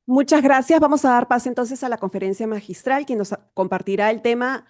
Muchas gracias. Vamos a dar paso entonces a la conferencia magistral, quien nos compartirá el tema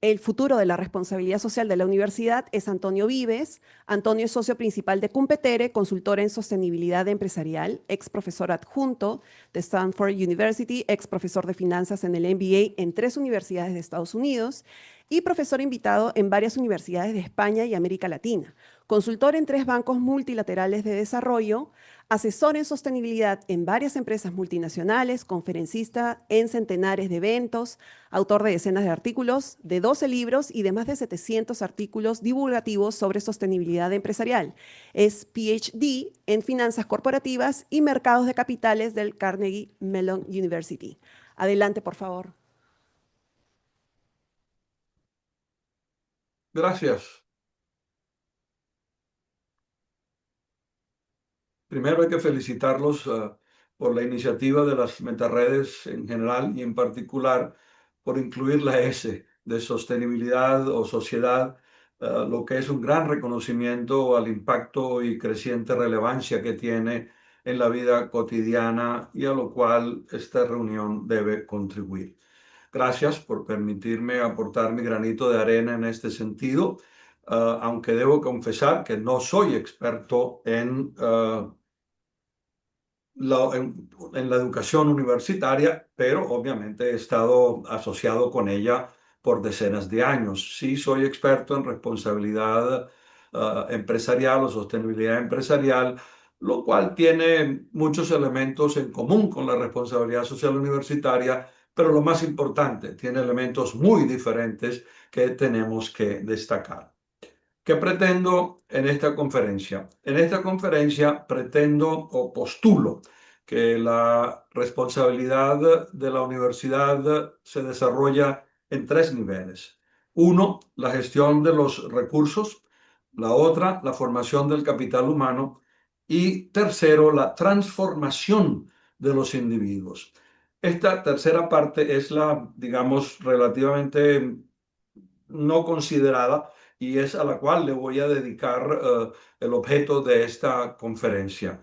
El futuro de la responsabilidad social de la universidad es Antonio Vives. Antonio es socio principal de Cumpetere, consultor en sostenibilidad empresarial, ex profesor adjunto de Stanford University, ex profesor de finanzas en el MBA en 3 universidades de Estados Unidos y profesor invitado en varias universidades de España y América Latina. Consultor en 3 bancos multilaterales de desarrollo, asesor en sostenibilidad en varias empresas multinacionales, conferencista en centenares de eventos, autor de decenas de artículos, de 12 libros y de más de 700 artículos divulgativos sobre sostenibilidad empresarial. Es PhD en finanzas corporativas y mercados de capitales del Carnegie Mellon University. Adelante, por favor. Gracias. Primero hay que felicitarlos por la iniciativa de las metaredes en general y en particular por incluir la S de sostenibilidad o sociedad, lo que es un gran reconocimiento al impacto y creciente relevancia que tiene en la vida cotidiana y a lo cual esta reunión debe contribuir. Gracias por permitirme aportar mi granito de arena en este sentido, aunque debo confesar que no soy experto en la educación universitaria, pero obviamente he estado asociado con ella por decenas de años. Sí soy experto en responsabilidad empresarial o sostenibilidad empresarial, lo cual tiene muchos elementos en común con la responsabilidad social universitaria, pero lo más importante, tiene elementos muy diferentes que tenemos que destacar. ¿Qué pretendo en esta conferencia? En esta conferencia pretendo o postulo que la responsabilidad de la universidad se desarrolla en 3 niveles. Uno, la gestión de los recursos. La otra, la formación del capital humano. Y tercero, la transformación de los individuos. Esta tercera parte es la, digamos, relativamente no considerada y es a la cual le voy a dedicar el objeto de esta conferencia.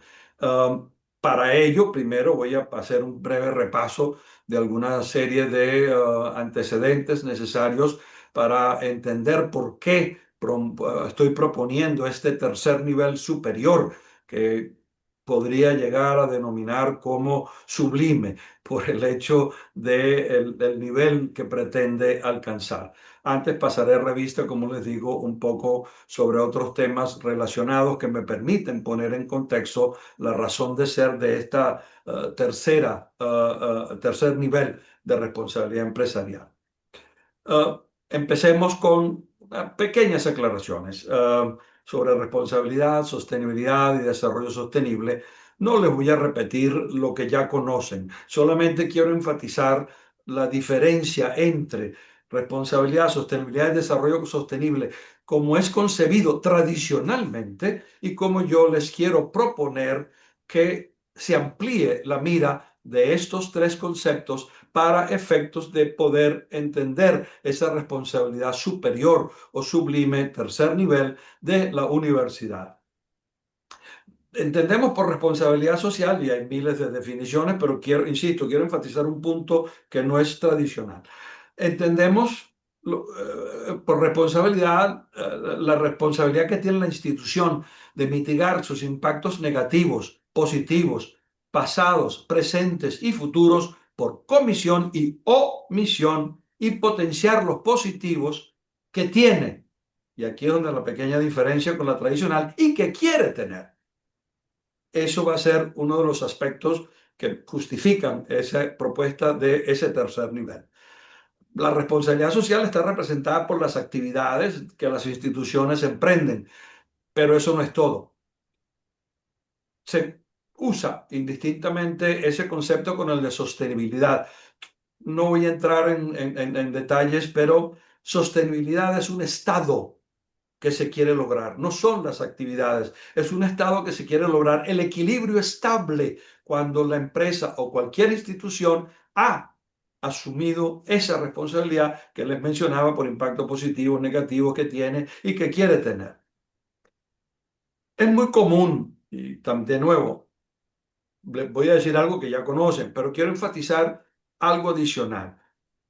Para ello, primero voy a hacer un breve repaso de alguna serie de antecedentes necesarios para entender por qué estoy proponiendo este tercer nivel superior que podría llegar a denominar como sublime por el hecho del nivel que pretende alcanzar. Antes pasaré revista, como les digo, un poco sobre otros temas relacionados que me permiten poner en contexto la razón de ser de esta tercer nivel de responsabilidad empresarial. Empecemos con pequeñas aclaraciones sobre responsabilidad, sostenibilidad y desarrollo sostenible. No les voy a repetir lo que ya conocen, solamente quiero enfatizar la diferencia entre responsabilidad, sostenibilidad y desarrollo sostenible, como es concebido tradicionalmente y como yo les quiero proponer que se amplíe la mira de estos 3 conceptos para efectos de poder entender esa responsabilidad superior o sublime, tercer nivel de la universidad. Entendemos por responsabilidad social, y hay miles de definiciones, pero quiero enfatizar un punto que no es tradicional. Entendemos por responsabilidad la responsabilidad que tiene la institución de mitigar sus impactos negativos, positivos, pasados, presentes y futuros por comisión y omisión y potenciar los positivos que tiene. Y aquí es donde la pequeña diferencia con la tradicional y que quiere tener. Eso va a ser uno de los aspectos que justifican esa propuesta de ese tercer nivel. La responsabilidad social está representada por las actividades que las instituciones emprenden, pero eso no es todo. Se usa indistintamente ese concepto con el de sostenibilidad. No voy a entrar en detalles, pero sostenibilidad es un estado que se quiere lograr, no son las actividades, es un estado que se quiere lograr, el equilibrio estable cuando la empresa o cualquier institución ha asumido esa responsabilidad que les mencionaba por impacto positivo, negativo que tiene y que quiere tener. Es muy común, y de nuevo, voy a decir algo que ya conocen, pero quiero enfatizar algo adicional.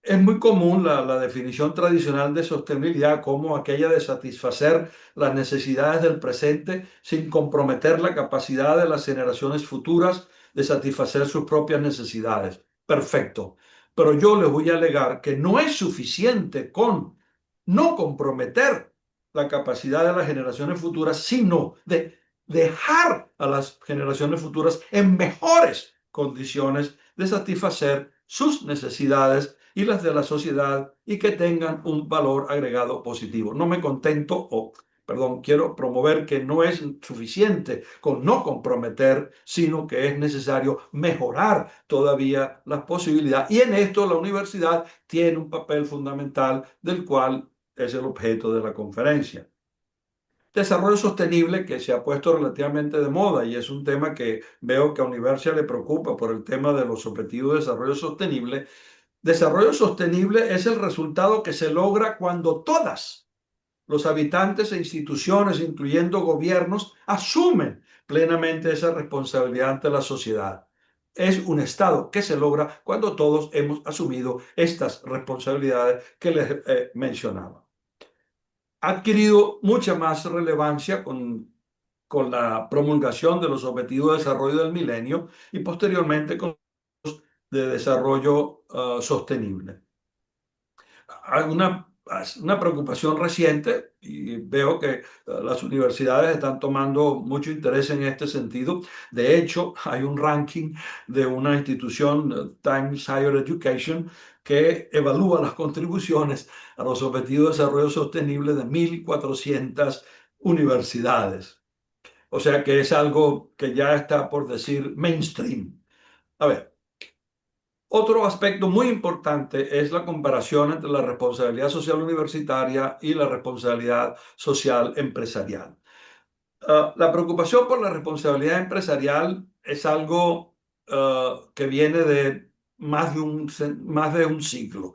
Es muy común la definición tradicional de sostenibilidad como aquella de satisfacer las necesidades del presente sin comprometer la capacidad de las generaciones futuras de satisfacer sus propias necesidades. Perfecto. Pero yo les voy a alegar que no es suficiente con no comprometer la capacidad de las generaciones futuras, sino de dejar a las generaciones futuras en mejores condiciones de satisfacer sus necesidades y las de la sociedad y que tengan un valor agregado positivo. No me contento o, perdón, quiero promover que no es suficiente con no comprometer, sino que es necesario mejorar todavía las posibilidades. Y en esto la universidad tiene un papel fundamental del cual es el objeto de la conferencia. Desarrollo sostenible que se ha puesto relativamente de moda y es un tema que veo que a Universia le preocupa por el tema de los objetivos de desarrollo sostenible. Desarrollo sostenible es el resultado que se logra cuando todas los habitantes e instituciones, incluyendo gobiernos, asumen plenamente esa responsabilidad ante la sociedad. Es un estado que se logra cuando todos hemos asumido estas responsabilidades que les mencionaba. Ha adquirido mucha más relevancia con la promulgación de los Objetivos de Desarrollo del Milenio y posteriormente con los de desarrollo sostenible. Hay una preocupación reciente y veo que las universidades están tomando mucho interés en este sentido. De hecho, hay un ranking de una institución, Times Higher Education, que evalúa las contribuciones a los objetivos de desarrollo sostenible de 1.400 universidades. O sea que es algo que ya está por decir mainstream. A ver, otro aspecto muy importante es la comparación entre la responsabilidad social universitaria y la responsabilidad social empresarial. La preocupación por la responsabilidad empresarial es algo que viene de más de un siglo.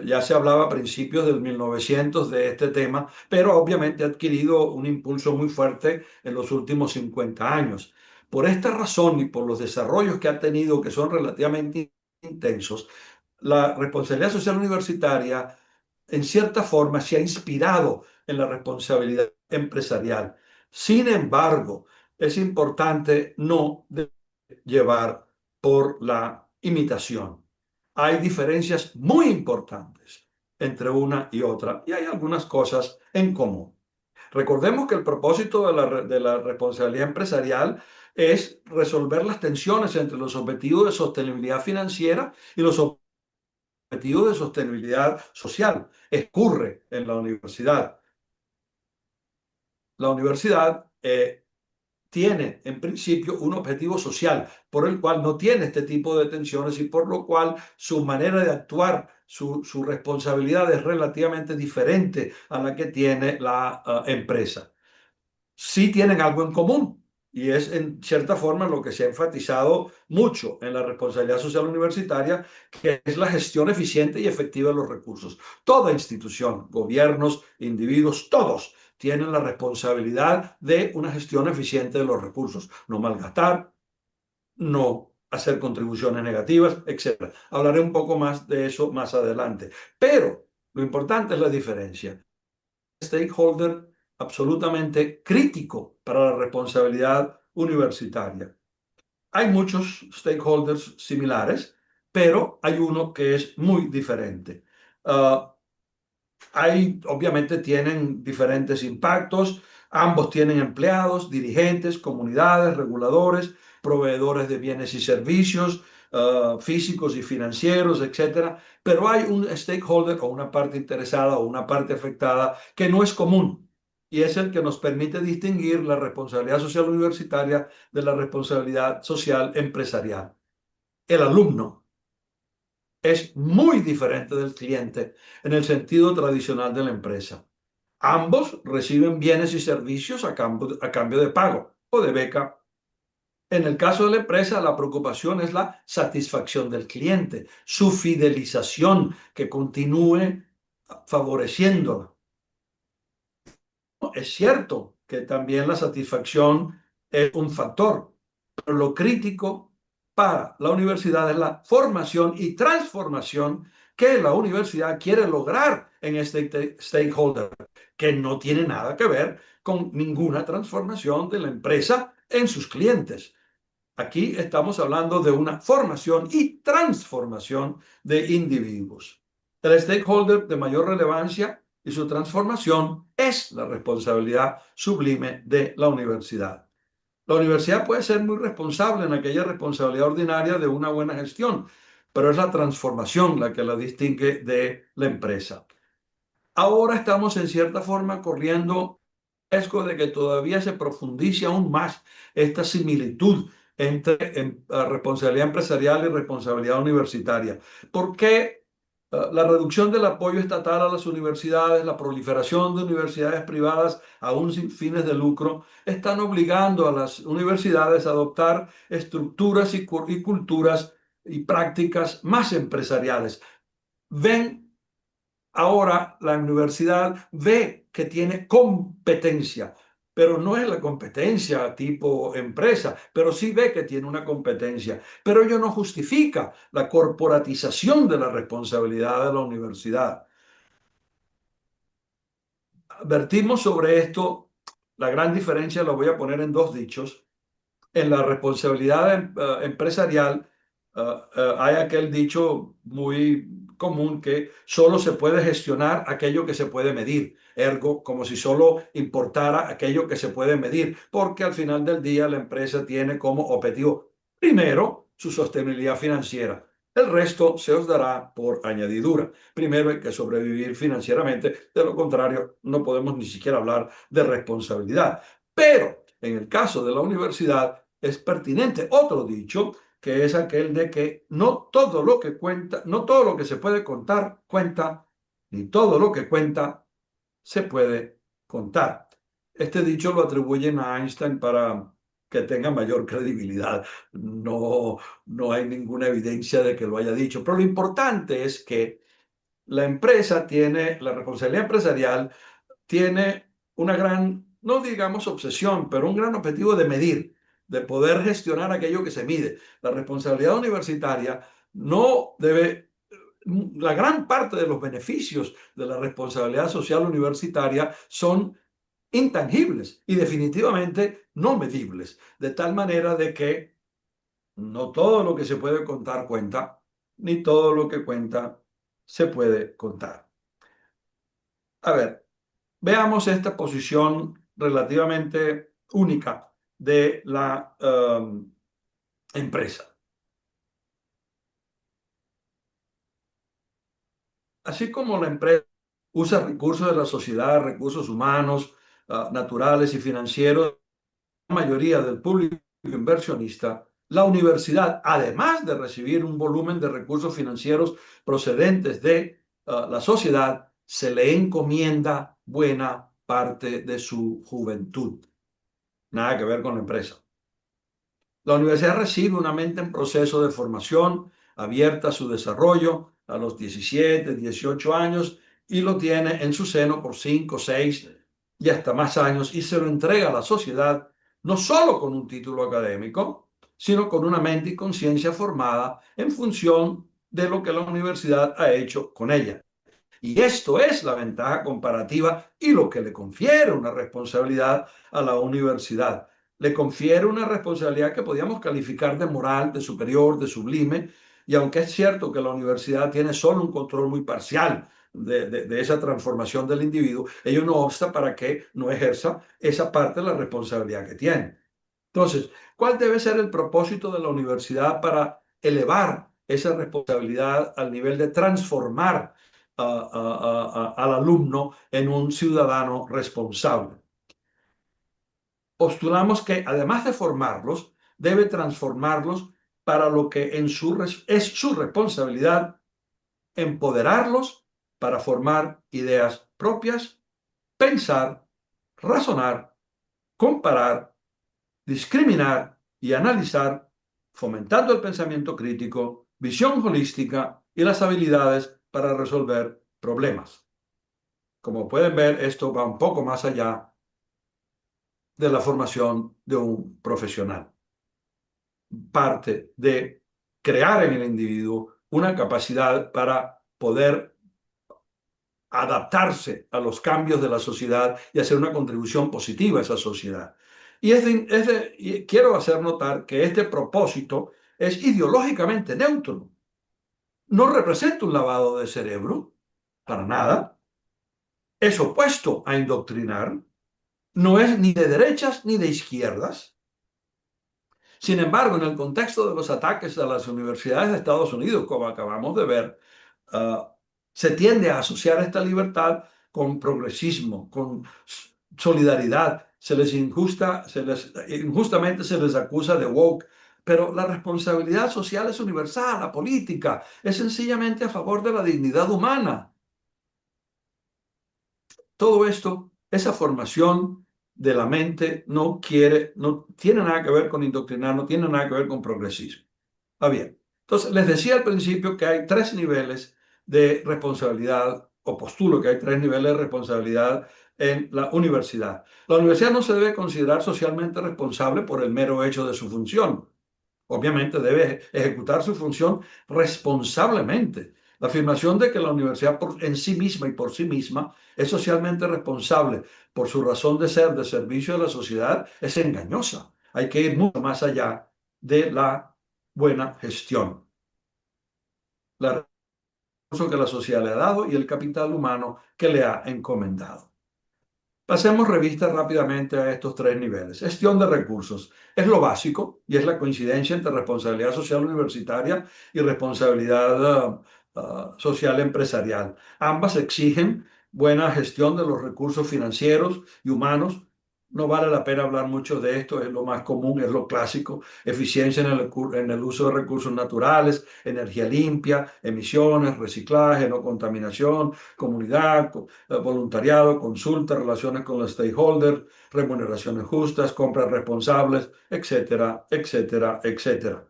Ya se hablaba a principios del 1900 de este tema, pero obviamente ha adquirido un impulso muy fuerte en los últimos 50 años. Por esta razón y por los desarrollos que ha tenido, que son relativamente intensos, la responsabilidad social universitaria, en cierta forma, se ha inspirado en la responsabilidad empresarial. Sin embargo, es importante no llevar por la imitación. Hay diferencias muy importantes entre una y otra y hay algunas cosas en común. Recordemos que el propósito de la responsabilidad empresarial es resolver las tensiones entre los objetivos de sostenibilidad financiera y los objetivos de sostenibilidad social. Ocurre en la universidad. La universidad tiene en principio un objetivo social por el cual no tiene este tipo de tensiones y por lo cual su manera de actuar, su responsabilidad es relativamente diferente a la que tiene la empresa. Sí tienen algo en común y es en cierta forma lo que se ha enfatizado mucho en la responsabilidad social universitaria, que es la gestión eficiente y efectiva de los recursos. Toda institución, gobiernos, individuos, todos tienen la responsabilidad de una gestión eficiente de los recursos. No malgastar, no hacer contribuciones negativas, etc. Hablaré un poco más de eso más adelante. Pero lo importante es la diferencia. Stakeholder absolutamente crítico para la responsabilidad universitaria. Hay muchos stakeholders similares, pero hay uno que es muy diferente. Uh, Obviamente tienen diferentes impactos, ambos tienen empleados, dirigentes, comunidades, reguladores, proveedores de bienes y servicios, físicos y financieros, etcétera. Pero hay un stakeholder o una parte interesada o una parte afectada que no es común y es el que nos permite distinguir la responsabilidad social universitaria de la responsabilidad social empresarial. El alumno es muy diferente del cliente en el sentido tradicional de la empresa. Ambos reciben bienes y servicios a cambio de pago o de beca. En el caso de la empresa, la preocupación es la satisfacción del cliente, su fidelización, que continúe favoreciéndola. Es cierto que también la satisfacción es un factor, Pero lo crítico para la universidad es la formación y transformación que la universidad quiere lograr en este stakeholder, que no tiene nada que ver con ninguna transformación de la empresa en sus clientes. Aquí estamos hablando de una formación y transformación de individuos. El stakeholder de mayor relevancia y su transformación es la responsabilidad sublime de la universidad. La universidad puede ser muy responsable en aquella responsabilidad ordinaria de una buena gestión, pero es la transformación la que la distingue de la empresa. Ahora estamos en cierta forma corriendo el riesgo de que todavía se profundice aún más esta similitud entre responsabilidad empresarial y responsabilidad universitaria. ¿Por qué la reducción del apoyo estatal a las universidades, la proliferación de universidades privadas aún sin fines de lucro, están obligando a las universidades a adoptar estructuras y culturas y prácticas más empresariales? Ven Ahora la universidad ve que tiene competencia, pero no es la competencia tipo empresa, pero sí ve que tiene una competencia. Pero ello no justifica la corporatización de la responsabilidad de la universidad. Advertimos sobre esto, la gran diferencia la voy a poner en dos dichos. En la responsabilidad empresarial, hay aquel dicho muy común que solo se puede gestionar aquello que se puede medir, ergo, como si solo importara aquello que se puede medir, porque al final del día la empresa tiene como objetivo primero su sostenibilidad financiera. El resto se os dará por añadidura. Primero hay que sobrevivir financieramente, de lo contrario no podemos ni siquiera hablar de responsabilidad. Pero en el caso de la universidad, es pertinente otro dicho, que es aquel de que no todo lo que cuenta, no todo lo que se puede contar cuenta, ni todo lo que cuenta se puede contar. Este dicho lo atribuyen a Einstein para que tenga mayor credibilidad. No hay ninguna evidencia de que lo haya dicho. Pero lo importante es que la empresa tiene, la responsabilidad empresarial tiene una gran, no digamos obsesión, pero un gran objetivo de medir, de poder gestionar aquello que se mide. La responsabilidad universitaria no debe, la gran parte de los beneficios de la responsabilidad social universitaria son intangibles y definitivamente no medibles, de tal manera de que no todo lo que se puede contar cuenta, ni todo lo que cuenta se puede contar. A ver, veamos esta posición relativamente única de la empresa. Así como la empresa usa recursos de la sociedad, recursos humanos, naturales y financieros, la mayoría del público inversionista, la universidad, además de recibir un volumen de recursos financieros procedentes de la sociedad, se le encomienda buena parte de su juventud. Nada que ver con la empresa. La universidad recibe una mente en proceso de formación, abierta a su desarrollo a los 17, 18 años y lo tiene en su seno por 5, 6 y hasta más años y se lo entrega a la sociedad no solo con un título académico, sino con una mente y conciencia formada en función de lo que la universidad ha hecho con ella. Y esto es la ventaja comparativa y lo que le confiere una responsabilidad a la universidad. Le confiere una responsabilidad que podríamos calificar de moral, de superior, de sublime, y aunque es cierto que la universidad tiene solo un control muy parcial de esa transformación del individuo, ello no obsta para que no ejerza esa parte de la responsabilidad que tiene. Entonces, ¿cuál debe ser el propósito de la universidad para elevar esa responsabilidad al nivel de transformar al alumno en un ciudadano responsable? Postulamos que además de formarlos, debe transformarlos para lo que es su responsabilidad, empoderarlos para formar ideas propias, pensar, razonar, comparar, discriminar y analizar, fomentando el pensamiento crítico, visión holística y las habilidades para resolver problemas. Como pueden ver, esto va un poco más allá de la formación de un profesional. parte de crear en el individuo una capacidad para poder adaptarse a los cambios de la sociedad y hacer una contribución positiva a esa sociedad. Y quiero hacer notar que este propósito es ideológicamente neutro. No representa un lavado de cerebro, para nada. Es opuesto a indoctrinar. No es ni de derechas ni de izquierdas. Sin embargo, en el contexto de los ataques a las universidades de Estados Unidos, como acabamos de ver, uh, se tiende a asociar esta libertad con progresismo, con solidaridad. Injustamente se les acusa de woke, pero la responsabilidad social es universal, la política es sencillamente a favor de la dignidad humana. Todo esto, esa formación de la mente no tiene nada que ver con indoctrinar, no tiene nada que ver con progresismo. Bien, entonces les decía al principio que hay tres niveles de responsabilidad, o postulo que hay tres niveles de responsabilidad en la universidad. La universidad no se debe considerar socialmente responsable por el mero hecho de su función. Obviamente debe ejecutar su función responsablemente. La afirmación de que la universidad en sí misma y por sí misma es socialmente responsable por su razón de ser de servicio a la sociedad es engañosa. Hay que ir mucho más allá de la buena gestión. La recursos que la sociedad le ha dado y el capital humano que le ha encomendado. Pasemos revista rápidamente a estos tres niveles. Gestión de recursos. Es lo básico y es la coincidencia entre responsabilidad social universitaria y responsabilidad social empresarial. Ambas exigen buena gestión de los recursos financieros y humanos. No vale la pena hablar mucho de esto, es lo más común, es lo clásico. Eficiencia en el uso de recursos naturales, energía limpia, emisiones, reciclaje, no contaminación, comunidad, voluntariado, consulta, relaciones con los stakeholders, remuneraciones justas, compras responsables, etcétera, etcétera, etcétera.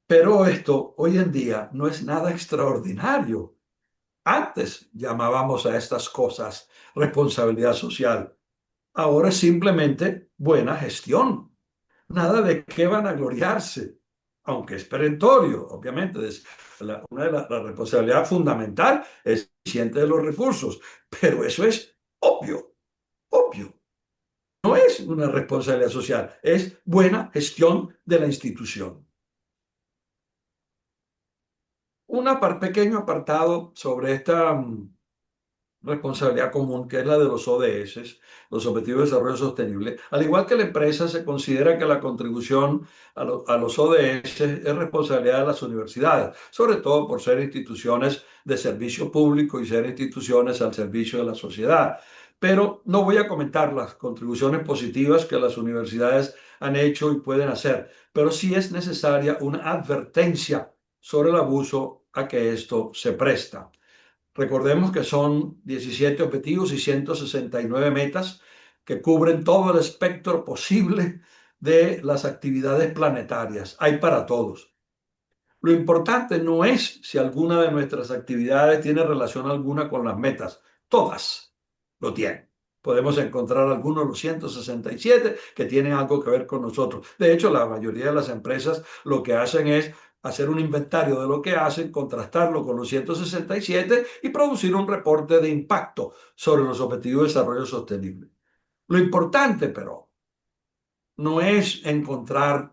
Pero esto hoy en día no es nada extraordinario. Antes llamábamos a estas cosas responsabilidad social. Ahora es simplemente buena gestión. Nada de qué van a gloriarse, aunque es perentorio, obviamente. Una de la responsabilidad fundamental es eficiente de los recursos, pero eso es obvio, obvio. No es una responsabilidad social, es buena gestión de la institución. Un pequeño apartado sobre esta responsabilidad común, que es la de los ODS, los Objetivos de Desarrollo Sostenible. Al igual que la empresa, se considera que la contribución a los ODS es responsabilidad de las universidades, sobre todo por ser instituciones de servicio público y ser instituciones al servicio de la sociedad. Pero no voy a comentar las contribuciones positivas que las universidades han hecho y pueden hacer, pero sí es necesaria una advertencia sobre el abuso a que esto se presta. Recordemos que son 17 objetivos y 169 metas que cubren todo el espectro posible de las actividades planetarias. Hay para todos. Lo importante no es si alguna de nuestras actividades tiene relación alguna con las metas. Todas lo tienen. Podemos encontrar algunos, los 167, que tienen algo que ver con nosotros. De hecho, la mayoría de las empresas lo que hacen es hacer un inventario de lo que hacen, contrastarlo con los 167 y producir un reporte de impacto sobre los objetivos de desarrollo sostenible. Lo importante, pero, no es encontrar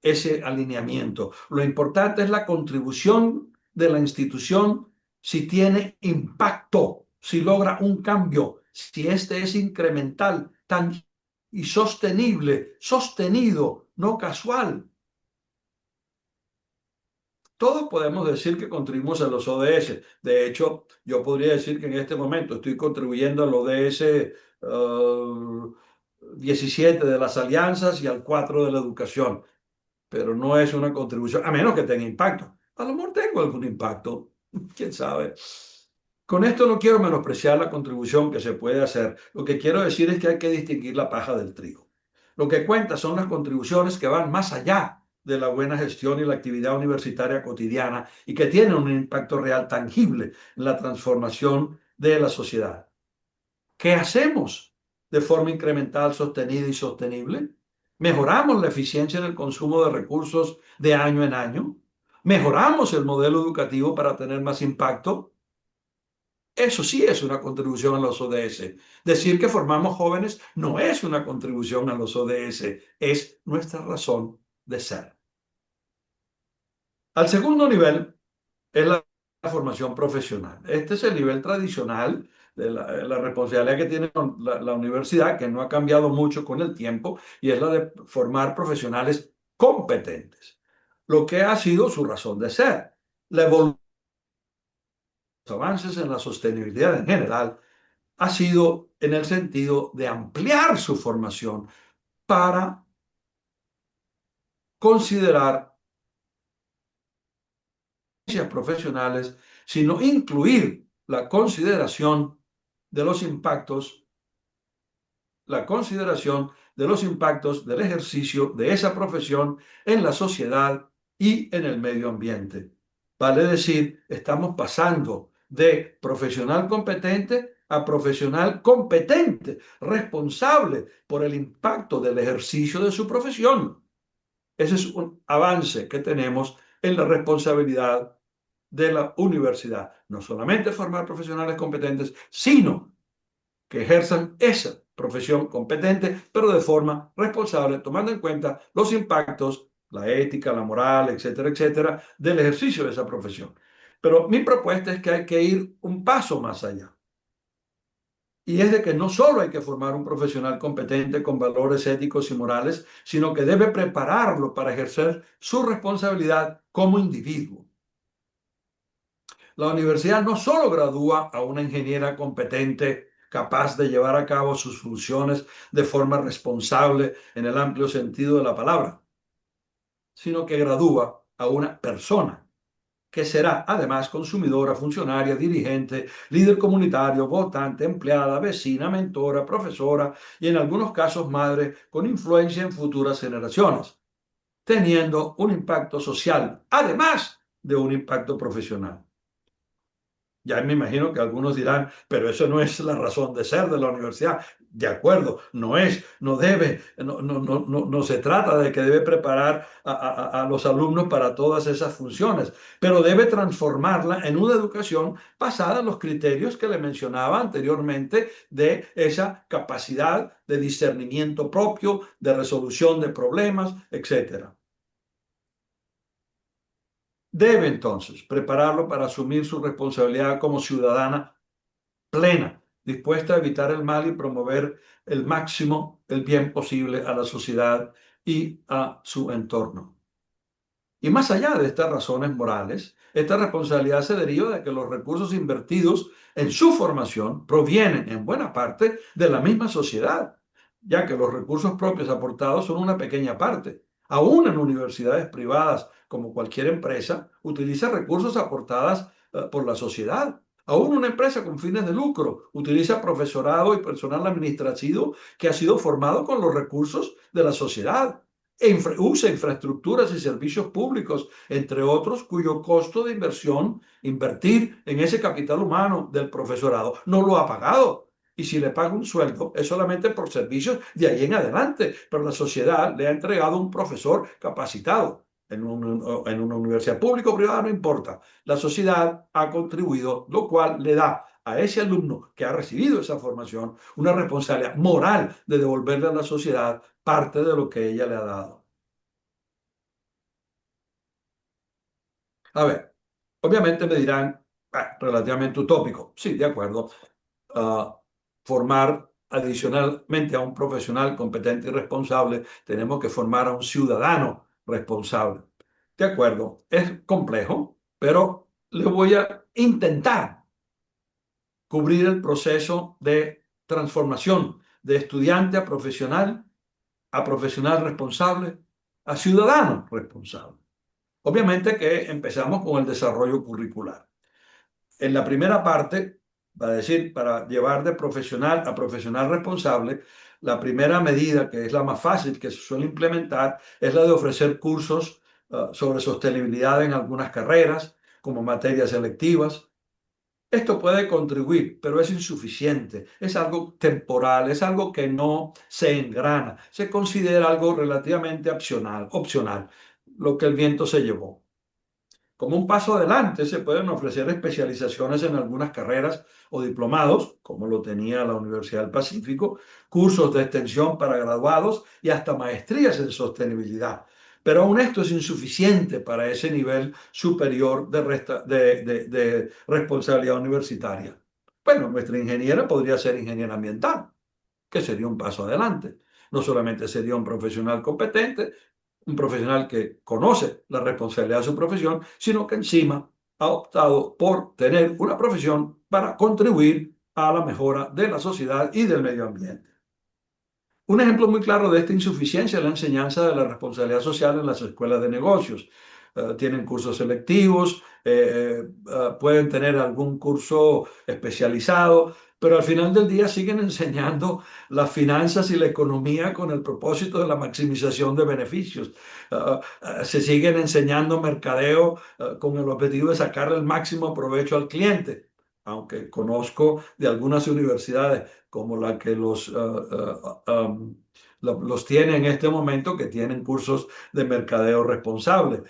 ese alineamiento. Lo importante es la contribución de la institución, si tiene impacto, si logra un cambio, si este es incremental y sostenible, sostenido, no casual. Todos podemos decir que contribuimos a los ODS. De hecho, yo podría decir que en este momento estoy contribuyendo al ODS 17 de las alianzas y al 4 de la educación, pero no es una contribución, a menos que tenga impacto. A lo mejor tengo algún impacto, quién sabe. Con esto no quiero menospreciar la contribución que se puede hacer. Lo que quiero decir es que hay que distinguir la paja del trigo. Lo que cuenta son las contribuciones que van más allá de la buena gestión y la actividad universitaria cotidiana y que tienen un impacto real tangible en la transformación de la sociedad. ¿Qué hacemos de forma incremental, sostenida y sostenible? mejoramos la eficiencia en el consumo de recursos de año en año, mejoramos el modelo educativo para tener más impacto. Eso sí es una contribución a los ODS. Decir que formamos jóvenes no es una contribución a los ODS, es nuestra razón de ser. Al segundo nivel es la formación profesional. Este es el nivel tradicional de la responsabilidad que tiene la universidad, que no ha cambiado mucho con el tiempo, y es la de formar profesionales competentes, lo que ha sido su razón de ser. La evolución, los avances en la sostenibilidad en general ha sido en el sentido de ampliar su formación para considerar ciencias profesionales, sino incluir de los impactos, la consideración de los impactos del ejercicio de esa profesión en la sociedad y en el medio ambiente. Vale decir, estamos pasando de profesional competente a profesional competente, responsable por el impacto del ejercicio de su profesión. Ese es un avance que tenemos en la responsabilidad de la universidad. No solamente formar profesionales competentes, sino que ejerzan esa profesión competente, pero de forma responsable, tomando en cuenta los impactos, la ética, la moral, etcétera, etcétera, del ejercicio de esa profesión. Pero mi propuesta es que hay que ir un paso más allá. Y es de que no solo hay que formar un profesional competente con valores éticos y morales, sino que debe prepararlo para ejercer su responsabilidad como individuo. La universidad no solo gradúa a una ingeniera competente, capaz de llevar a cabo sus funciones de forma responsable en el amplio sentido de la palabra, sino que gradúa a una persona que será además consumidora, funcionaria, dirigente, líder comunitario, votante, empleada, vecina, mentora, profesora y en algunos casos madre con influencia en futuras generaciones, teniendo un impacto social, además de un impacto profesional. Ya me imagino que algunos dirán, pero eso no es la razón de ser de la universidad. De acuerdo, no es, no debe, no se trata de que debe preparar a los alumnos para todas esas funciones, pero debe transformarla en una educación basada en los criterios que le mencionaba anteriormente de esa capacidad de discernimiento propio, de resolución de problemas, etcétera. Debe entonces prepararlo para asumir su responsabilidad como ciudadana plena, dispuesta a evitar el mal y promover el máximo el bien posible a la sociedad y a su entorno. Y más allá de estas razones morales, esta responsabilidad se deriva de que los recursos invertidos en su formación provienen en buena parte de la misma sociedad, ya que los recursos propios aportados son una pequeña parte. Aún en universidades privadas, como cualquier empresa, utiliza recursos aportados por la sociedad. Aún una empresa con fines de lucro utiliza profesorado y personal administrativo que ha sido formado con los recursos de la sociedad usa infraestructuras y servicios públicos, entre otros, cuyo costo de inversión, invertir en ese capital humano del profesorado, no lo ha pagado. Y si le paga un sueldo, es solamente por servicios de ahí en adelante, pero la sociedad le ha entregado un profesor capacitado. En una universidad pública o privada, no importa. La sociedad ha contribuido, lo cual le da a ese alumno que ha recibido esa formación una responsabilidad moral de devolverle a la sociedad parte de lo que ella le ha dado. A ver, obviamente me dirán, relativamente utópico. Sí, de acuerdo. Uh, Formar adicionalmente a un profesional competente y responsable, tenemos que formar a un ciudadano responsable. De acuerdo, es complejo, pero le voy a intentar cubrir el proceso de transformación de estudiante a profesional responsable, a ciudadano responsable. Obviamente que empezamos con el desarrollo curricular. En la primera parte, va a decir, para llevar de profesional a profesional responsable, la primera medida, que es la más fácil que se suele implementar, es la de ofrecer cursos sobre sostenibilidad en algunas carreras, como materias selectivas, Esto puede contribuir, pero es insuficiente, es algo temporal, es algo que no se engrana, se considera algo relativamente opcional, lo que el viento se llevó. Como un paso adelante, se pueden ofrecer especializaciones en algunas carreras o diplomados, como lo tenía la Universidad del Pacífico, cursos de extensión para graduados y hasta maestrías en sostenibilidad. Pero aún esto es insuficiente para ese nivel superior de responsabilidad universitaria. Bueno, nuestra ingeniera podría ser ingeniera ambiental, que sería un paso adelante. No solamente sería un profesional competente, un profesional que conoce la responsabilidad de su profesión, sino que encima ha optado por tener una profesión para contribuir a la mejora de la sociedad y del medio ambiente. Un ejemplo muy claro de esta insuficiencia es la enseñanza de la responsabilidad social en las escuelas de negocios. Tienen cursos selectivos, pueden tener algún curso especializado, pero al final del día siguen enseñando las finanzas y la economía con el propósito de la maximización de beneficios. Se siguen enseñando mercadeo con el objetivo de sacarle el máximo provecho al cliente, aunque conozco de algunas universidades como la que los tiene en este momento, que tienen cursos de mercadeo responsable.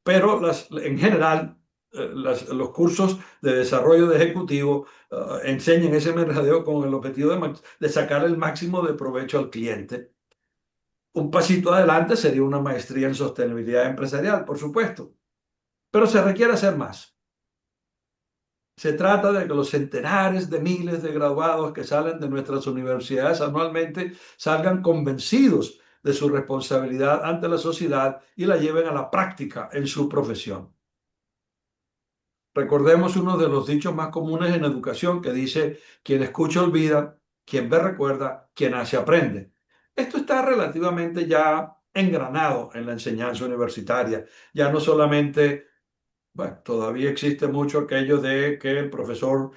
Pero en general, los cursos de desarrollo de ejecutivo enseñan ese mercadeo con el objetivo de sacar el máximo de provecho al cliente. Un pasito adelante sería una maestría en sostenibilidad empresarial, por supuesto, pero se requiere hacer más. Se trata de que los centenares de miles de graduados que salen de nuestras universidades anualmente salgan convencidos de su responsabilidad ante la sociedad y la lleven a la práctica en su profesión. Recordemos uno de los dichos más comunes en educación que dice: quien escucha olvida, quien ve recuerda, quien hace aprende. Esto está relativamente ya engranado en la enseñanza universitaria. Ya no solamente, bueno, todavía existe mucho aquello de que el profesor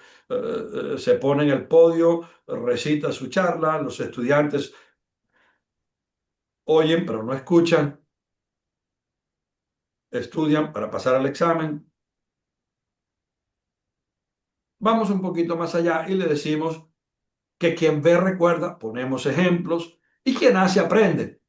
se pone en el podio, recita su charla, los estudiantes oyen pero no escuchan, estudian para pasar al examen. Vamos un poquito más allá y le decimos que quien ve recuerda, ponemos ejemplos, y quien hace aprende.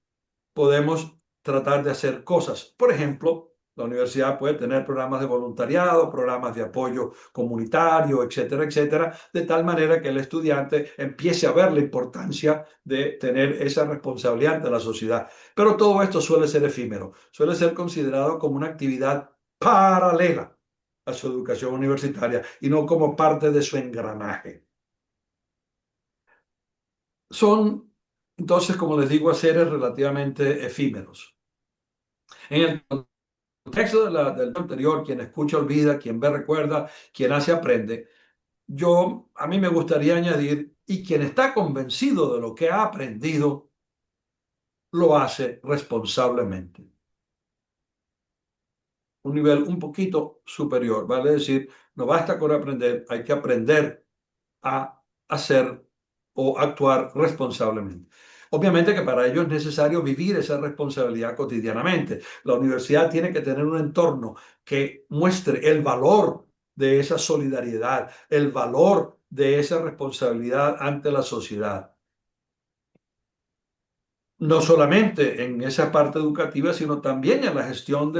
Podemos tratar de hacer cosas. Por ejemplo, la universidad puede tener programas de voluntariado, programas de apoyo comunitario, etcétera, etcétera, de tal manera que el estudiante empiece a ver la importancia de tener esa responsabilidad ante la sociedad. Pero todo esto suele ser efímero, suele ser considerado como una actividad paralela a su educación universitaria y no como parte de su engranaje. Son, entonces, como les digo, seres relativamente efímeros. En el contexto del anterior, quien escucha olvida, quien ve recuerda, quien hace aprende, a mí me gustaría añadir, y quien está convencido de lo que ha aprendido, lo hace responsablemente. Un nivel un poquito superior, vale decir, no basta con aprender, hay que aprender a hacer o actuar responsablemente. Obviamente que para ello es necesario vivir esa responsabilidad cotidianamente. La universidad tiene que tener un entorno que muestre el valor de esa solidaridad, el valor de esa responsabilidad ante la sociedad. No solamente en esa parte educativa, sino también en la gestión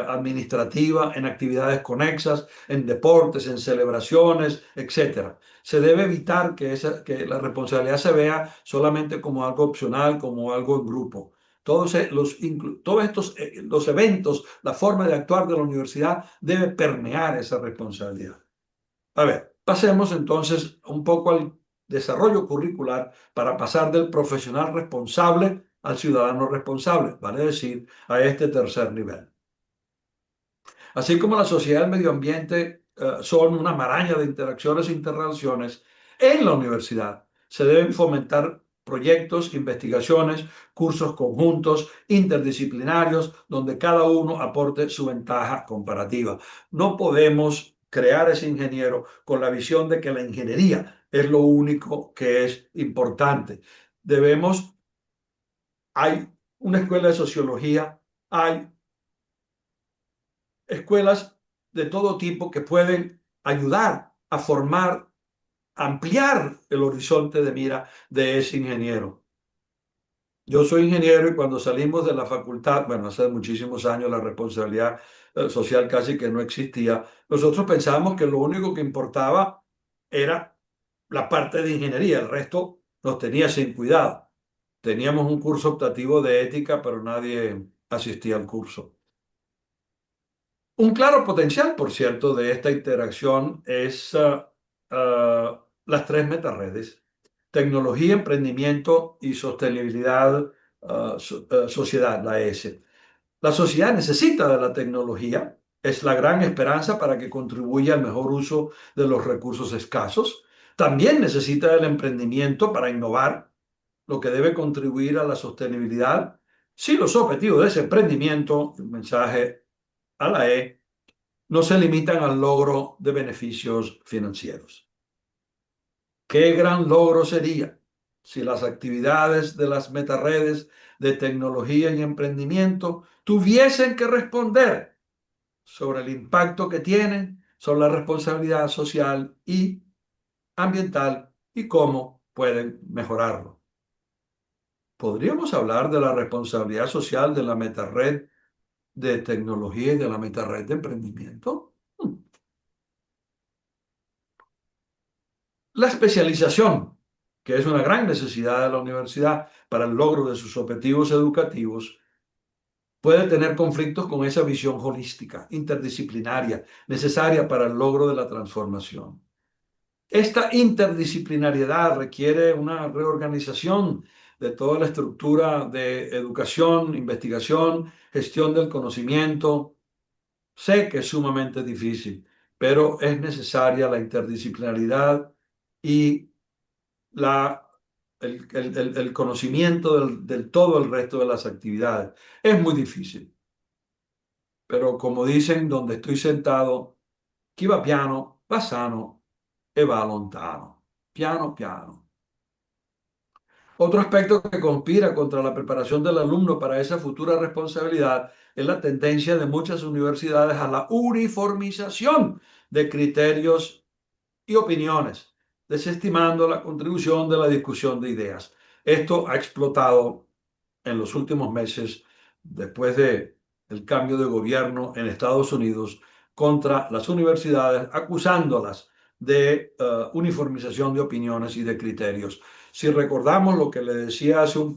administrativa, en actividades conexas, en deportes, en celebraciones, etcétera. Se debe evitar que la responsabilidad se vea solamente como algo opcional, como algo en grupo. Todos estos los eventos, la forma de actuar de la universidad debe permear esa responsabilidad. A ver, pasemos entonces un poco al desarrollo curricular para pasar del profesional responsable al ciudadano responsable, vale decir, a este tercer nivel. Así como la sociedad y el medio ambiente son una maraña de interacciones e interrelaciones, en la universidad se deben fomentar proyectos, investigaciones, cursos conjuntos, interdisciplinarios, donde cada uno aporte su ventaja comparativa. No podemos crear ese ingeniero con la visión de que la ingeniería es lo único que es importante. Hay una escuela de sociología, hay escuelas de todo tipo que pueden ayudar a formar, ampliar el horizonte de mira de ese ingeniero. Yo soy ingeniero y cuando salimos de la facultad, bueno, hace muchísimos años la responsabilidad social casi que no existía, nosotros pensábamos que lo único que importaba era la parte de ingeniería, el resto nos tenía sin cuidado. Teníamos un curso optativo de ética, pero nadie asistía al curso. Un claro potencial, por cierto, de esta interacción es las tres metaredes: tecnología, emprendimiento y sostenibilidad, sociedad, la S. La sociedad necesita de la tecnología, es la gran esperanza para que contribuya al mejor uso de los recursos escasos. También necesita del emprendimiento para innovar, lo que debe contribuir a la sostenibilidad. Si los objetivos de ese emprendimiento, el mensaje a la E, no se limitan al logro de beneficios financieros. ¿Qué gran logro sería si las actividades de las metaredes de tecnología y emprendimiento tuviesen que responder sobre el impacto que tienen sobre la responsabilidad social y ambiental y cómo pueden mejorarlo? ¿Podríamos hablar de la responsabilidad social de la metared de tecnología y de la metared de emprendimiento? La especialización, que es una gran necesidad de la universidad para el logro de sus objetivos educativos, puede tener conflictos con esa visión holística, interdisciplinaria, necesaria para el logro de la transformación. Esta interdisciplinariedad requiere una reorganización de toda la estructura de educación, investigación, gestión del conocimiento. Sé que es sumamente difícil, pero es necesaria la interdisciplinaridad y la, el conocimiento del todo el resto de las actividades. Es muy difícil, pero como dicen, donde estoy sentado, chi va piano va sano e va lontano. Piano, piano. Otro aspecto que conspira contra la preparación del alumno para esa futura responsabilidad es la tendencia de muchas universidades a la uniformización de criterios y opiniones, desestimando la contribución de la discusión de ideas. Esto ha explotado en los últimos meses después del cambio de gobierno en Estados Unidos contra las universidades, acusándolas de uniformización de opiniones y de criterios. Si recordamos lo que le decía hace un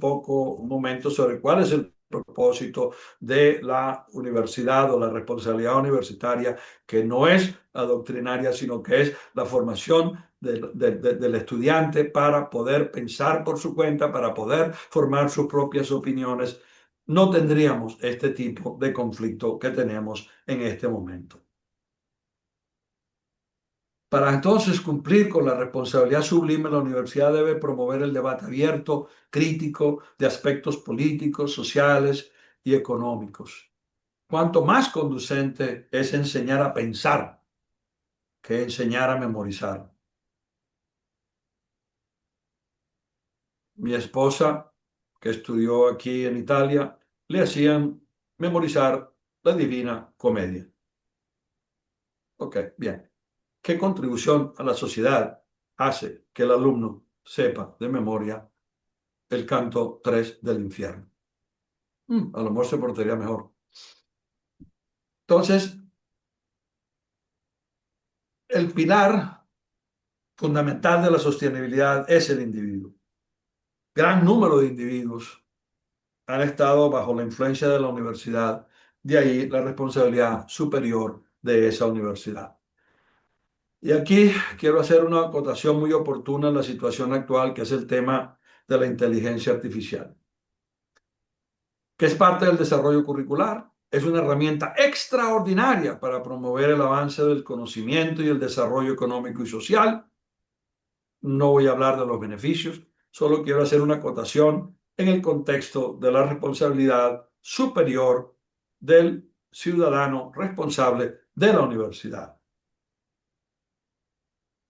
momento sobre cuál es el propósito de la universidad o la responsabilidad universitaria, que no es adoctrinaria, sino que es la formación del estudiante para poder pensar por su cuenta, para poder formar sus propias opiniones, no tendríamos este tipo de conflicto que tenemos en este momento. Para entonces cumplir con la responsabilidad sublime, la universidad debe promover el debate abierto, crítico, de aspectos políticos, sociales y económicos. Cuanto más conducente es enseñar a pensar que enseñar a memorizar. Mi esposa, que estudió aquí en Italia, le hacían memorizar la Divina Comedia. Ok, bien. ¿Qué contribución a la sociedad hace que el alumno sepa de memoria el canto 3 del infierno? A lo mejor se portaría mejor. Entonces, el pilar fundamental de la sostenibilidad es el individuo. Gran número de individuos han estado bajo la influencia de la universidad, de ahí la responsabilidad superior de esa universidad. Y aquí quiero hacer una acotación muy oportuna en la situación actual, que es el tema de la inteligencia artificial, que es parte del desarrollo curricular. Es una herramienta extraordinaria para promover el avance del conocimiento y el desarrollo económico y social. No voy a hablar de los beneficios, solo quiero hacer una acotación en el contexto de la responsabilidad superior del ciudadano responsable de la universidad.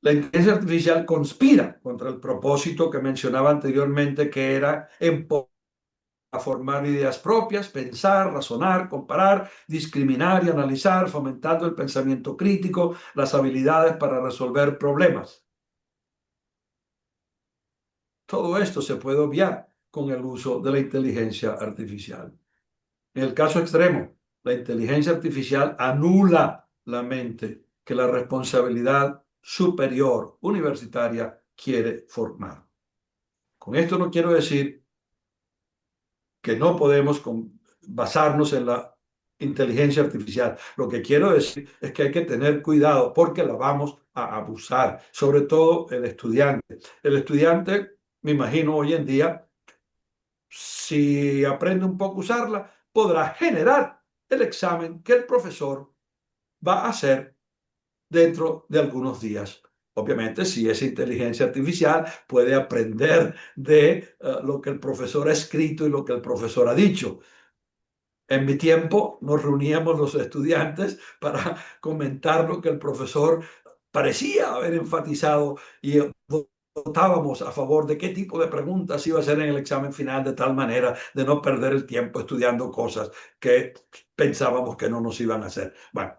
La inteligencia artificial conspira contra el propósito que mencionaba anteriormente, que era empoderar a formar ideas propias, pensar, razonar, comparar, discriminar y analizar, fomentando el pensamiento crítico, las habilidades para resolver problemas. Todo esto se puede obviar con el uso de la inteligencia artificial. En el caso extremo, la inteligencia artificial anula la mente que la responsabilidad superior universitaria quiere formar. Con esto no quiero decir que no podemos basarnos en la inteligencia artificial. Lo que quiero decir es que hay que tener cuidado porque la vamos a abusar, sobre todo el estudiante. El estudiante, me imagino hoy en día, si aprende un poco a usarla, podrá generar el examen que el profesor va a hacer dentro de algunos días. Obviamente, si es inteligencia artificial, puede aprender de lo que el profesor ha escrito y lo que el profesor ha dicho. En mi tiempo nos reuníamos los estudiantes para comentar lo que el profesor parecía haber enfatizado y votábamos a favor de qué tipo de preguntas iba a hacer en el examen final de tal manera de no perder el tiempo estudiando cosas que pensábamos que no nos iban a hacer. Bueno,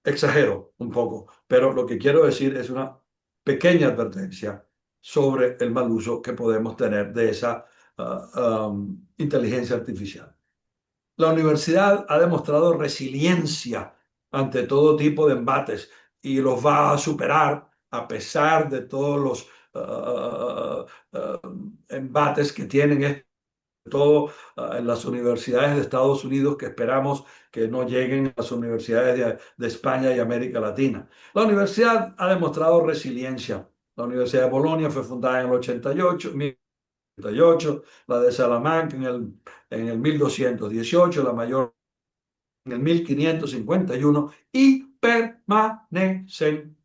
exagero un poco, pero lo que quiero decir es una pequeña advertencia sobre el mal uso que podemos tener de esa inteligencia artificial. La universidad ha demostrado resiliencia ante todo tipo de embates y los va a superar a pesar de todos los embates que tienen, todo en las universidades de Estados Unidos, que esperamos que no lleguen a las universidades de España y América Latina. La universidad ha demostrado resiliencia. La Universidad de Bolonia fue fundada en el 88, la de Salamanca en el 1218, la mayor en el 1551, y permanecen.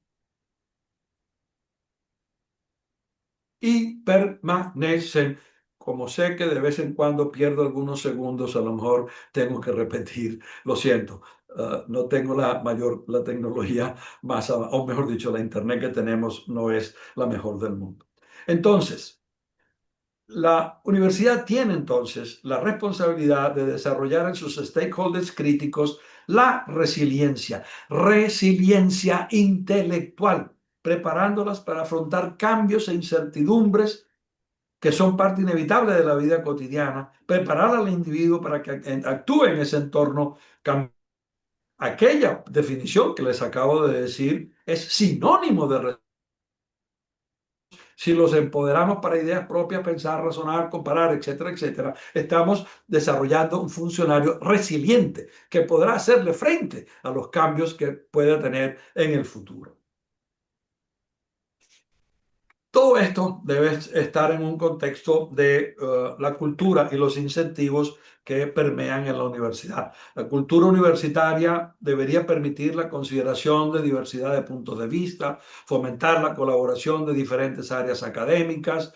Como sé que de vez en cuando pierdo algunos segundos, a lo mejor tengo que repetir, lo siento. No tengo la tecnología más, o mejor dicho, la internet que tenemos no es la mejor del mundo. Entonces, la universidad tiene entonces la responsabilidad de desarrollar en sus stakeholders críticos la resiliencia intelectual, preparándolas para afrontar cambios e incertidumbres que son parte inevitable de la vida cotidiana, preparar al individuo para que actúe en ese entorno. Aquella definición que les acabo de decir es sinónimo de si los empoderamos para ideas propias, pensar, razonar, comparar, etcétera, etcétera, estamos desarrollando un funcionario resiliente que podrá hacerle frente a los cambios que pueda tener en el futuro. Todo esto debe estar en un contexto de la cultura y los incentivos que permean en la universidad. La cultura universitaria debería permitir la consideración de diversidad de puntos de vista, fomentar la colaboración de diferentes áreas académicas,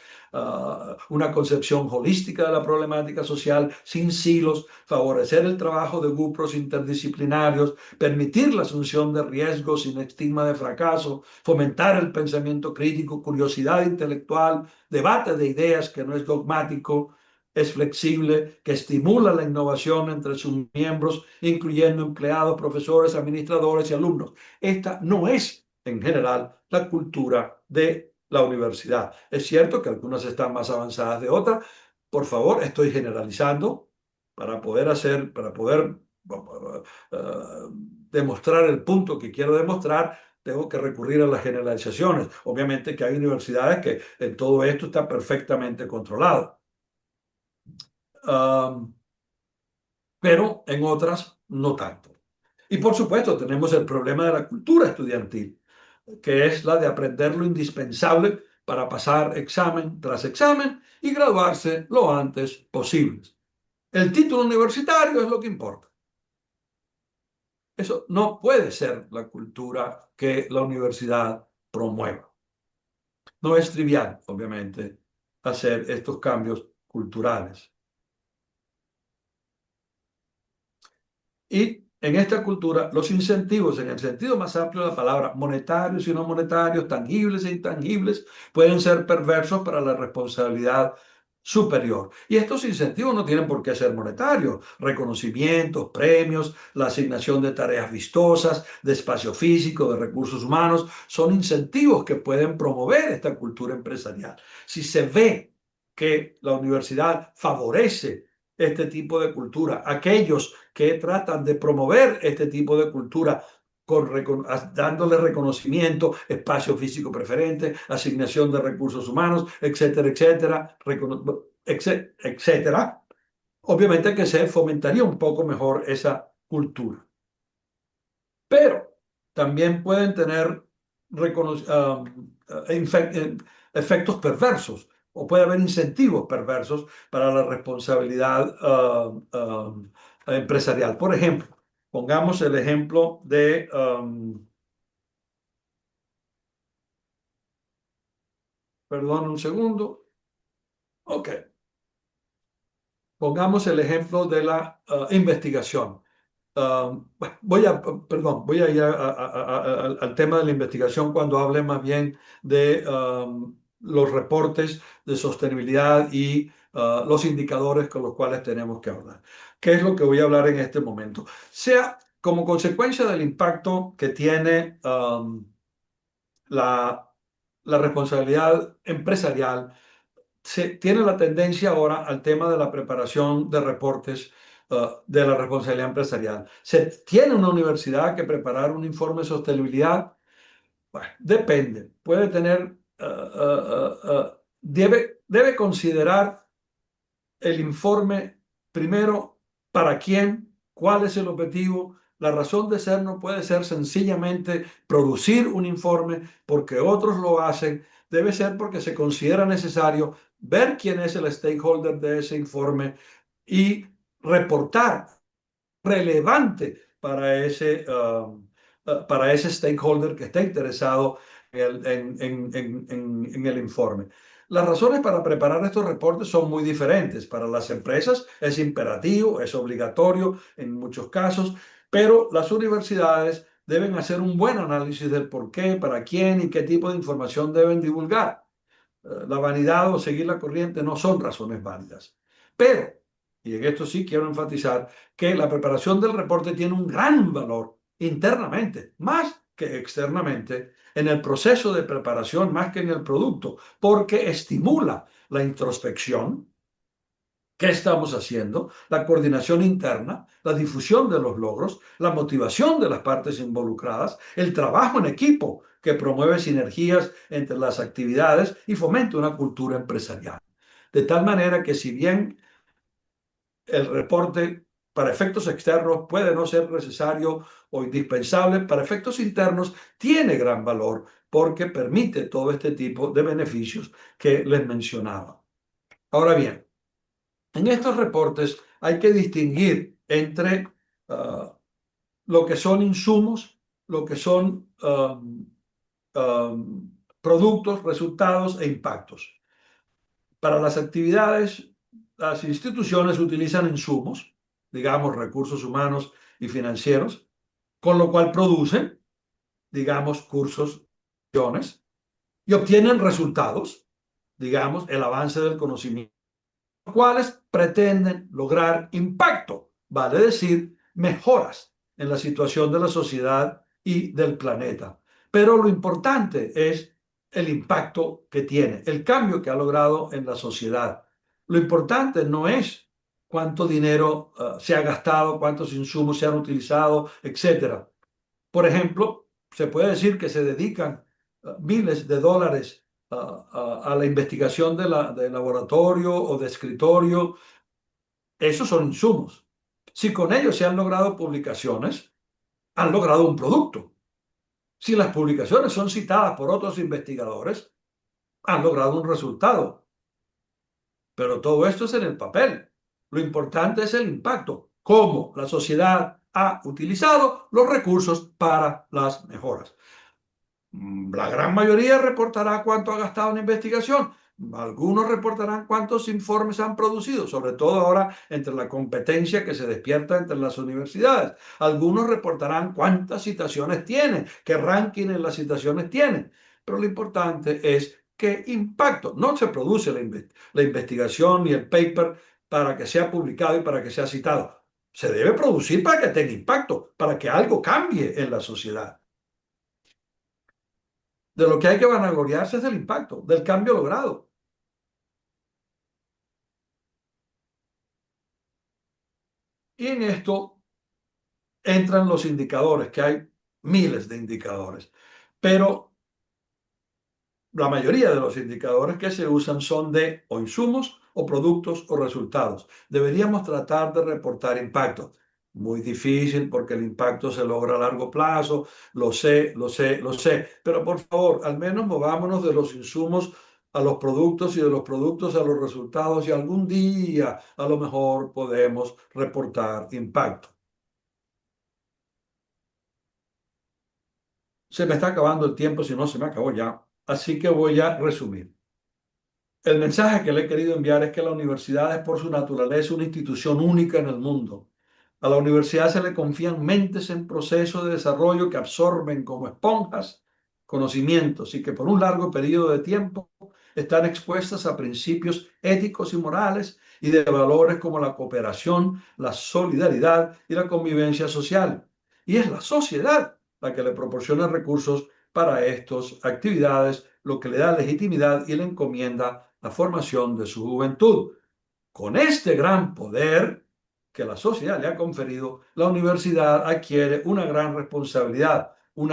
una concepción holística de la problemática social sin silos, favorecer el trabajo de grupos interdisciplinarios, permitir la asunción de riesgos sin estigma de fracaso, fomentar el pensamiento crítico, curiosidad intelectual, debate de ideas que no es dogmático, es flexible, que estimula la innovación entre sus miembros, incluyendo empleados, profesores, administradores y alumnos. Esta no es, en general, la cultura de la universidad. Es cierto que algunas están más avanzadas de otras. Por favor, estoy generalizando para poder demostrar el punto que quiero demostrar. Tengo que recurrir a las generalizaciones. Obviamente que hay universidades que en todo esto está perfectamente controlado. Pero en otras no tanto. Y por supuesto tenemos el problema de la cultura estudiantil, que es la de aprender lo indispensable para pasar examen tras examen y graduarse lo antes posible. El título universitario es lo que importa. Eso no puede ser la cultura que la universidad promueva. No es trivial, obviamente, hacer estos cambios culturales. Y en esta cultura, los incentivos, en el sentido más amplio de la palabra, monetarios y no monetarios, tangibles e intangibles, pueden ser perversos para la responsabilidad superior. Y estos incentivos no tienen por qué ser monetarios. Reconocimientos, premios, la asignación de tareas vistosas, de espacio físico, de recursos humanos, son incentivos que pueden promover esta cultura empresarial. Si se ve que la universidad favorece este tipo de cultura, aquellos que tratan de promover este tipo de cultura dándole reconocimiento, espacio físico preferente, asignación de recursos humanos, etcétera, etcétera, etcétera. Obviamente que se fomentaría un poco mejor esa cultura. Pero también pueden tener efectos perversos o puede haber incentivos perversos para la responsabilidad empresarial. Por ejemplo, pongamos el ejemplo de perdón un segundo. Ok. Pongamos el ejemplo de la investigación. Voy a ir al tema de la investigación cuando hable más bien de los reportes de sostenibilidad y los indicadores con los cuales tenemos que hablar. ¿Qué es lo que voy a hablar en este momento? Sea como consecuencia del impacto que tiene la, la responsabilidad empresarial se tiene la tendencia ahora al tema de la preparación de reportes de la responsabilidad empresarial. ¿Se tiene una universidad que preparar un informe de sostenibilidad? Bueno, depende. Puede tener, debe considerar el informe primero para quién, cuál es el objetivo. La razón de ser no puede ser sencillamente producir un informe porque otros lo hacen. Debe ser porque se considera necesario ver quién es el stakeholder de ese informe y reportar relevante para ese stakeholder que está interesado en el informe. Las razones para preparar estos reportes son muy diferentes. Para las empresas es imperativo, es obligatorio en muchos casos, pero las universidades deben hacer un buen análisis del por qué, para quién y qué tipo de información deben divulgar. La vanidad o seguir la corriente no son razones válidas. Pero, y en esto sí quiero enfatizar, que la preparación del reporte tiene un gran valor internamente, más que externamente, en el proceso de preparación, más que en el producto, porque estimula la introspección. ¿Qué estamos haciendo? La coordinación interna, la difusión de los logros, la motivación de las partes involucradas, el trabajo en equipo que promueve sinergias entre las actividades y fomenta una cultura empresarial. De tal manera que si bien el reporte para efectos externos puede no ser necesario o indispensable, para efectos internos tiene gran valor porque permite todo este tipo de beneficios que les mencionaba. Ahora bien, en estos reportes hay que distinguir entre lo que son insumos, lo que son productos, resultados e impactos. Para las actividades, las instituciones utilizan insumos, digamos recursos humanos y financieros, con lo cual producen, digamos, cursos, y obtienen resultados, digamos, el avance del conocimiento, cuales pretenden lograr impacto, vale decir, mejoras en la situación de la sociedad y del planeta. Pero lo importante es el impacto que tiene, el cambio que ha logrado en la sociedad. Lo importante no es cuánto dinero se ha gastado, cuántos insumos se han utilizado, etcétera. Por ejemplo, se puede decir que se dedican miles de dólares a la investigación de laboratorio o de escritorio. Esos son insumos. Si con ellos se han logrado publicaciones, han logrado un producto. Si las publicaciones son citadas por otros investigadores, han logrado un resultado. Pero todo esto es en el papel. Lo importante es el impacto, cómo la sociedad ha utilizado los recursos para las mejoras. La gran mayoría reportará cuánto ha gastado en investigación. Algunos reportarán cuántos informes han producido, sobre todo ahora entre la competencia que se despierta entre las universidades. Algunos reportarán cuántas citaciones tienen, qué ranking en las citaciones tienen. Pero lo importante es ¿Qué impacto? No se produce la investigación ni el paper para que sea publicado y para que sea citado. Se debe producir para que tenga impacto, para que algo cambie en la sociedad. De lo que hay que vanagloriarse es del impacto, del cambio logrado. Y en esto entran los indicadores, que hay miles de indicadores. Pero la mayoría de los indicadores que se usan son de o insumos o productos o resultados. Deberíamos tratar de reportar impacto. Muy difícil porque el impacto se logra a largo plazo, lo sé, lo sé, lo sé. Pero por favor, al menos movámonos de los insumos a los productos y de los productos a los resultados y algún día a lo mejor podemos reportar impacto. Se me está acabando el tiempo, si no se me acabó ya. Así que voy a resumir. El mensaje que le he querido enviar es que la universidad es por su naturaleza una institución única en el mundo. A la universidad se le confían mentes en proceso de desarrollo que absorben como esponjas conocimientos y que por un largo periodo de tiempo están expuestas a principios éticos y morales y de valores como la cooperación, la solidaridad y la convivencia social. Y es la sociedad la que le proporciona recursos para estas actividades, lo que le da legitimidad y le encomienda la formación de su juventud. Con este gran poder que la sociedad le ha conferido, la universidad adquiere una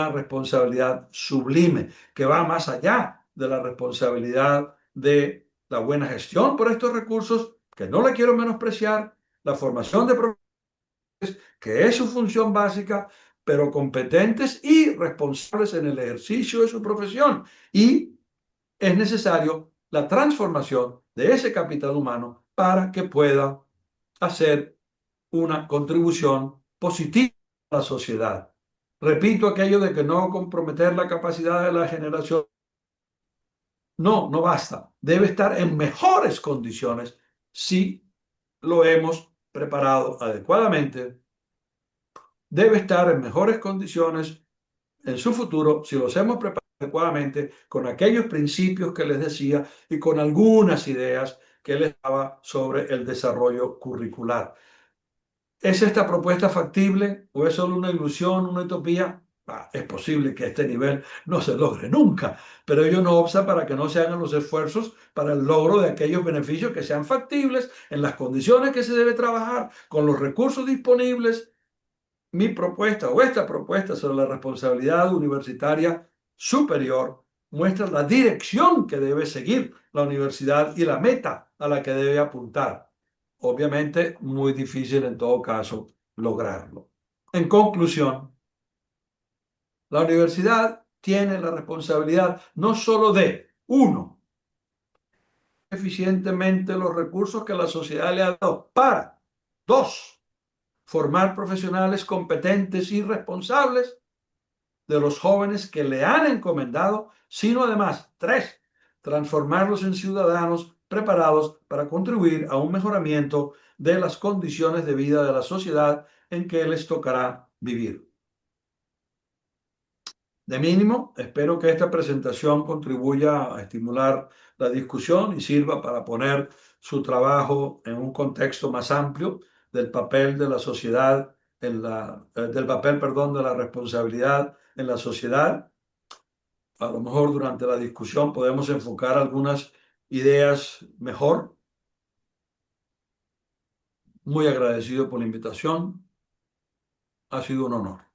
responsabilidad sublime, que va más allá de la responsabilidad de la buena gestión por estos recursos, que no la quiero menospreciar, la formación de que es su función básica, pero competentes y responsables en el ejercicio de su profesión. Y es necesario la transformación de ese capital humano para que pueda hacer una contribución positiva a la sociedad. Repito aquello de que no comprometer la capacidad de la generación. No, no basta. Debe estar en mejores condiciones si lo hemos preparado adecuadamente. Debe estar en mejores condiciones en su futuro si los hemos preparado adecuadamente con aquellos principios que les decía y con algunas ideas que les daba sobre el desarrollo curricular. ¿Es esta propuesta factible o es solo una ilusión, una utopía? Es posible que a este nivel no se logre nunca, pero ello no obsta para que no se hagan los esfuerzos para el logro de aquellos beneficios que sean factibles en las condiciones que se debe trabajar, con los recursos disponibles. Mi propuesta o esta propuesta sobre la responsabilidad universitaria superior muestra la dirección que debe seguir la universidad y la meta a la que debe apuntar. Obviamente, muy difícil en todo caso lograrlo. En conclusión, la universidad tiene la responsabilidad no solo de, uno, eficientemente los recursos que la sociedad le ha dado para, dos, formar profesionales competentes y responsables de los jóvenes que le han encomendado, sino además, tres, transformarlos en ciudadanos preparados para contribuir a un mejoramiento de las condiciones de vida de la sociedad en que les tocará vivir. De mínimo, espero que esta presentación contribuya a estimular la discusión y sirva para poner su trabajo en un contexto más amplio del papel de la sociedad, del papel, perdón, de la responsabilidad en la sociedad. A lo mejor durante la discusión podemos enfocar algunas ideas mejor. Muy agradecido por la invitación. Ha sido un honor.